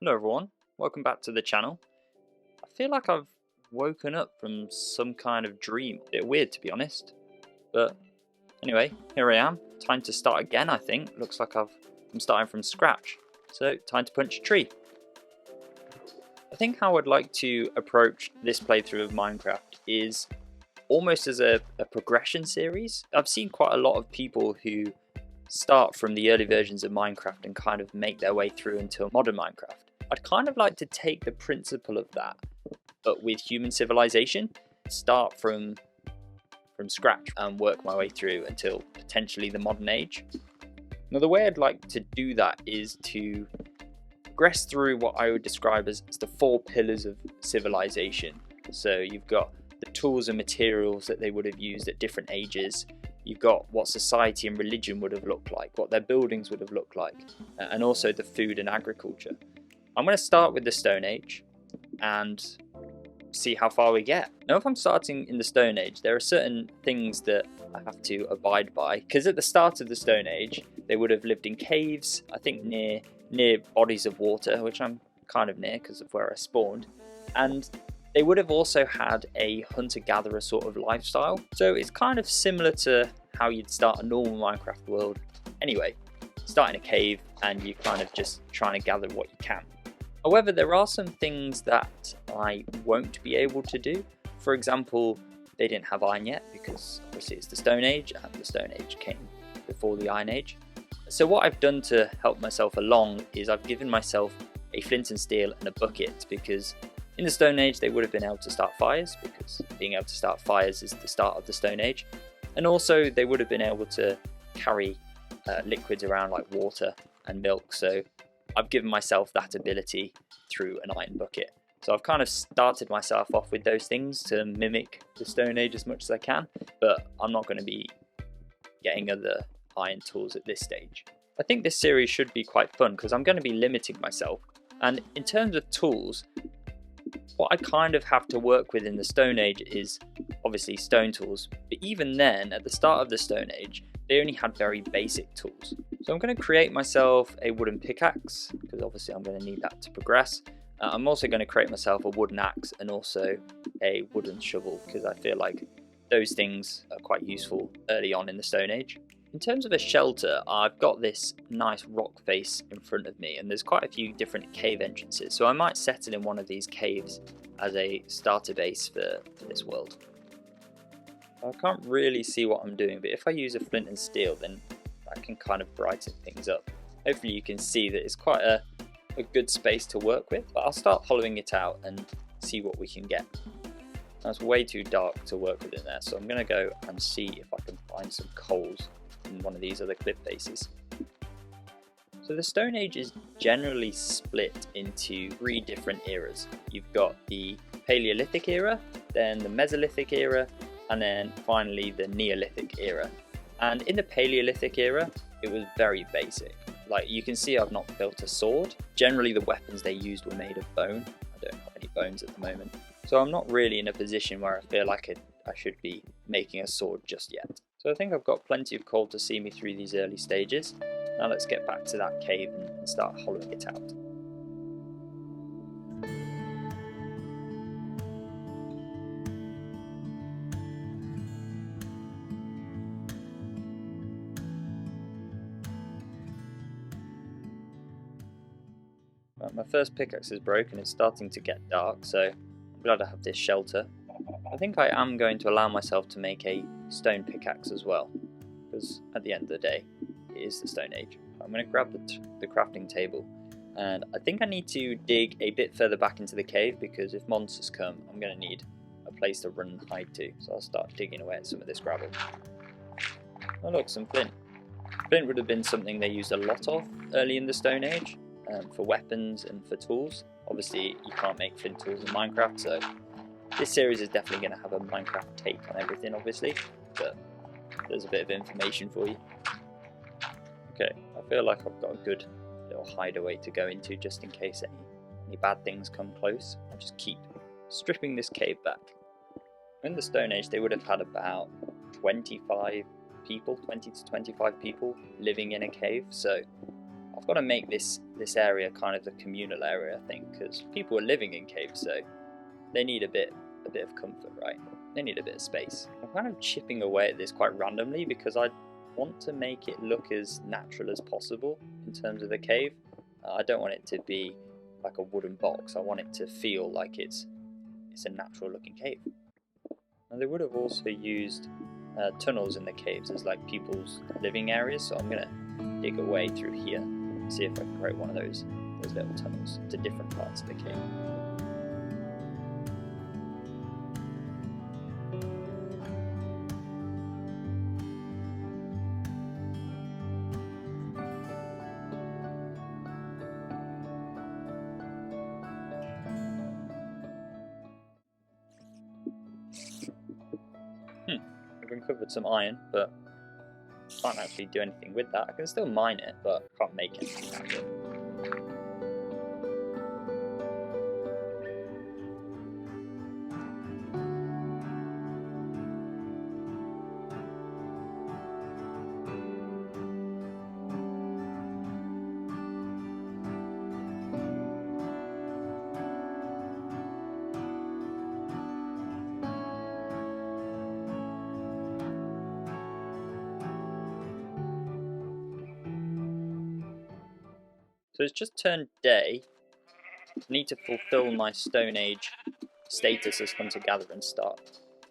Hello everyone, welcome back to the channel. I feel like I've woken up from some kind of dream. A bit weird to be honest. But anyway, here I am. Time to start again, I think. Looks like I'm starting from scratch. So time to punch a tree. I think how I'd like to approach this playthrough of Minecraft is almost as a progression series. I've seen quite a lot of people who start from the early versions of Minecraft and kind of make their way through until modern Minecraft. I'd kind of like to take the principle of that, but with human civilization, start from scratch and work my way through until potentially the modern age. Now the way I'd like to do that is to progress through what I would describe as the 4 pillars of civilization. So you've got the tools and materials that they would have used at different ages. You've got what society and religion would have looked like, what their buildings would have looked like, and also the food and agriculture. I'm going to start with the Stone Age and see how far we get. Now if I'm starting in the Stone Age, there are certain things that I have to abide by, because at the start of the Stone Age they would have lived in caves, I think near bodies of water, which I'm kind of near because of where I spawned, and they would have also had a hunter-gatherer sort of lifestyle. So it's kind of similar to how you'd start a normal Minecraft world. Anyway, start in a cave and you're kind of just trying to gather what you can. However, there are some things that I won't be able to do. For example, they didn't have iron yet because obviously it's the Stone Age and the Stone Age came before the Iron Age. So what I've done to help myself along is I've given myself a flint and steel and a bucket, because in the Stone Age they would have been able to start fires, because being able to start fires is the start of the Stone Age. And also they would have been able to carry liquids around like water and milk. So I've given myself that ability through an iron bucket. So I've kind of started myself off with those things to mimic the Stone Age as much as I can, but I'm not going to be getting other iron tools at this stage. I think this series should be quite fun because I'm going to be limiting myself. And in terms of tools, what I kind of have to work with in the Stone Age is obviously stone tools, but even then, at the start of the Stone Age, they only had very basic tools. So I'm going to create myself a wooden pickaxe, because obviously I'm going to need that to progress. I'm also going to create myself a wooden axe and also a wooden shovel, because I feel like those things are quite useful early on in the Stone Age. In terms of a shelter, I've got this nice rock face in front of me, and there's quite a few different cave entrances, so I might settle in one of these caves as a starter base for this world. I can't really see what I'm doing, but if I use a flint and steel, then I can kind of brighten things up. Hopefully you can see that it's quite a good space to work with, but I'll start hollowing it out and see what we can get. That's way too dark to work with in there, so I'm going to go and see if I can find some coals in one of these other cliff faces. So the Stone Age is generally split into 3 different eras. You've got the Palaeolithic era, then the Mesolithic era, and then finally the Neolithic era. And in the Palaeolithic era, it was very basic. Like you can see I've not built a sword. Generally the weapons they used were made of bone. I don't have any bones at the moment. So I'm not really in a position where I feel like I should be making a sword just yet. So I think I've got plenty of coal to see me through these early stages. Now let's get back to that cave and start hollowing it out. Right, my first pickaxe is broken, it's starting to get dark, so I'm glad I have this shelter. I think I am going to allow myself to make a stone pickaxe as well, because at the end of the day, it is the Stone Age. I'm going to grab the crafting table, and I think I need to dig a bit further back into the cave, because if monsters come, I'm going to need a place to run and hide to, so I'll start digging away at some of this gravel. Oh look, some flint. Flint would have been something they used a lot of early in the Stone Age, for weapons and for tools. Obviously you can't make flint tools in Minecraft, so this series is definitely going to have a Minecraft take on everything obviously, but there's a bit of information for you. Okay, I feel like I've got a good little hideaway to go into just in case any bad things come close. I'll just keep stripping this cave back. In the Stone Age they would have had about 20 to 25 people living in a cave, so I've got to make this area kind of the communal area, I think, because people are living in caves, so they need a bit of comfort, right? They need a bit of space. I'm kind of chipping away at this quite randomly because I want to make it look as natural as possible in terms of the cave. I don't want it to be like a wooden box. I want it to feel like it's a natural looking cave. And they would have also used tunnels in the caves as like people's living areas, so I'm gonna dig away through here and see if I can create one of those little tunnels to different parts of the cave. I've uncovered some iron, but can't actually do anything with that. I can still mine it, but can't make anything out of it. So it's just turned day. I need to fulfill my Stone Age status as hunter-gatherer and start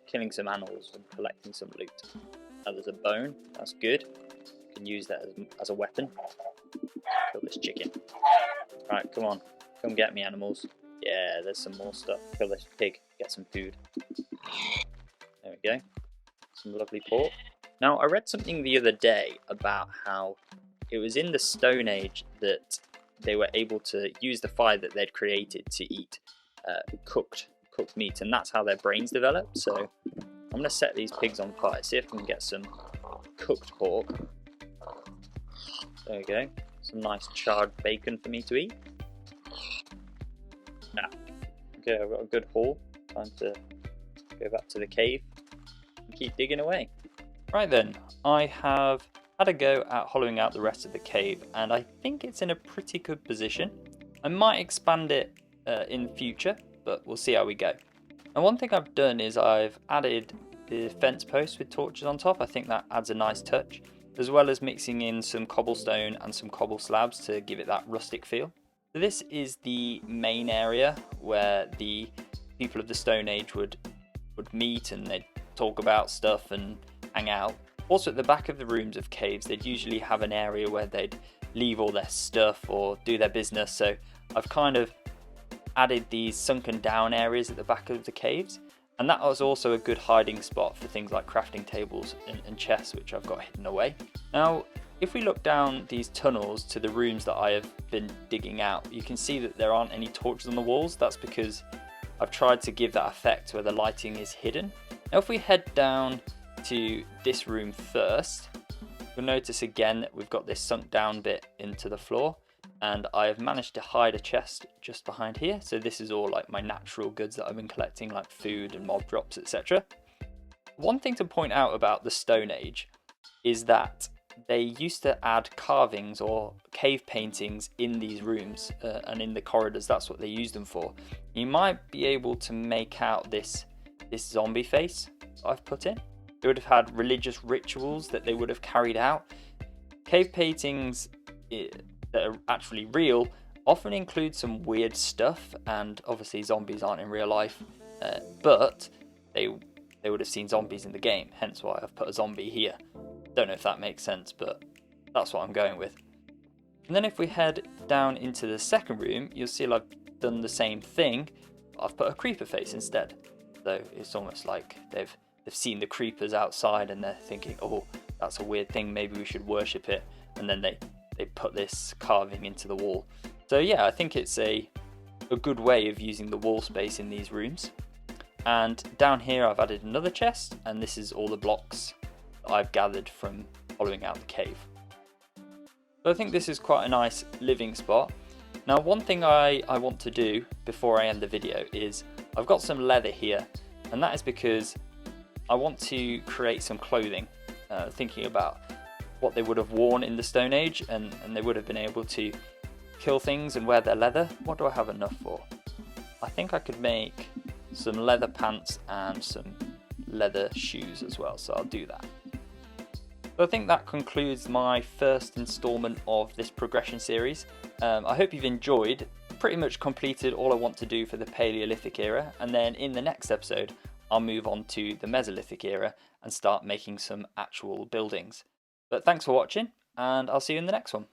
killing some animals and collecting some loot. Now there's a bone, that's good. I can use that as a weapon. Kill this chicken. Right, come on. Come get me, animals. Yeah, there's some more stuff. Kill this pig, get some food. There we go. Some lovely pork. Now, I read something the other day about how it was in the Stone Age that they were able to use the fire that they'd created to eat cooked meat, and that's how their brains developed. So I'm going to set these pigs on fire, see if I can get some cooked pork. There we go. Some nice charred bacon for me to eat. Now, okay, I've got a good haul. Time to go back to the cave and keep digging away. Right then, I have had a go at hollowing out the rest of the cave, and I think it's in a pretty good position. I might expand it in future, but we'll see how we go. And one thing I've done is I've added the fence posts with torches on top. I think that adds a nice touch, as well as mixing in some cobblestone and some cobble slabs to give it that rustic feel. So this is the main area where the people of the Stone Age would meet, and they'd talk about stuff and hang out. Also, at the back of the rooms of caves, they'd usually have an area where they'd leave all their stuff or do their business. So I've kind of added these sunken down areas at the back of the caves, and that was also a good hiding spot for things like crafting tables and chests, which I've got hidden away. Now, if we look down these tunnels to the rooms that I have been digging out, you can see that there aren't any torches on the walls. That's because I've tried to give that effect where the lighting is hidden. Now, if we head down to this room first, you'll notice again that we've got this sunk down bit into the floor, and I have managed to hide a chest just behind here. So this is all like my natural goods that I've been collecting, like food and mob drops, etc. One thing to point out about the Stone Age is that they used to add carvings or cave paintings in these rooms and in the corridors. That's what they used them for. You might be able to make out this zombie face I've put in. They would have had religious rituals that they would have carried out. Cave paintings that are actually real often include some weird stuff, and obviously zombies aren't in real life, but they would have seen zombies in the game, hence why I've put a zombie here. Don't know if that makes sense, but that's what I'm going with. And then if we head down into the second room, you'll see I've done the same thing. I've put a creeper face instead. So it's almost like they've seen the creepers outside and they're thinking, oh, that's a weird thing, maybe we should worship it, and then they put this carving into the wall. So yeah, I think it's a good way of using the wall space in these rooms. And down here I've added another chest, and this is all the blocks that I've gathered from hollowing out the cave. So I think this is quite a nice living spot. Now, one thing I want to do before I end the video is I've got some leather here, and that is because I want to create some clothing, thinking about what they would have worn in the Stone Age, and they would have been able to kill things and wear their leather. What do I have enough for? I think I could make some leather pants and some leather shoes as well, so I'll do that. So I think that concludes my first installment of this progression series. I hope you've enjoyed. Pretty much completed all I want to do for the Paleolithic era, and then in the next episode I'll move on to the Mesolithic era and start making some actual buildings. But thanks for watching, and I'll see you in the next one.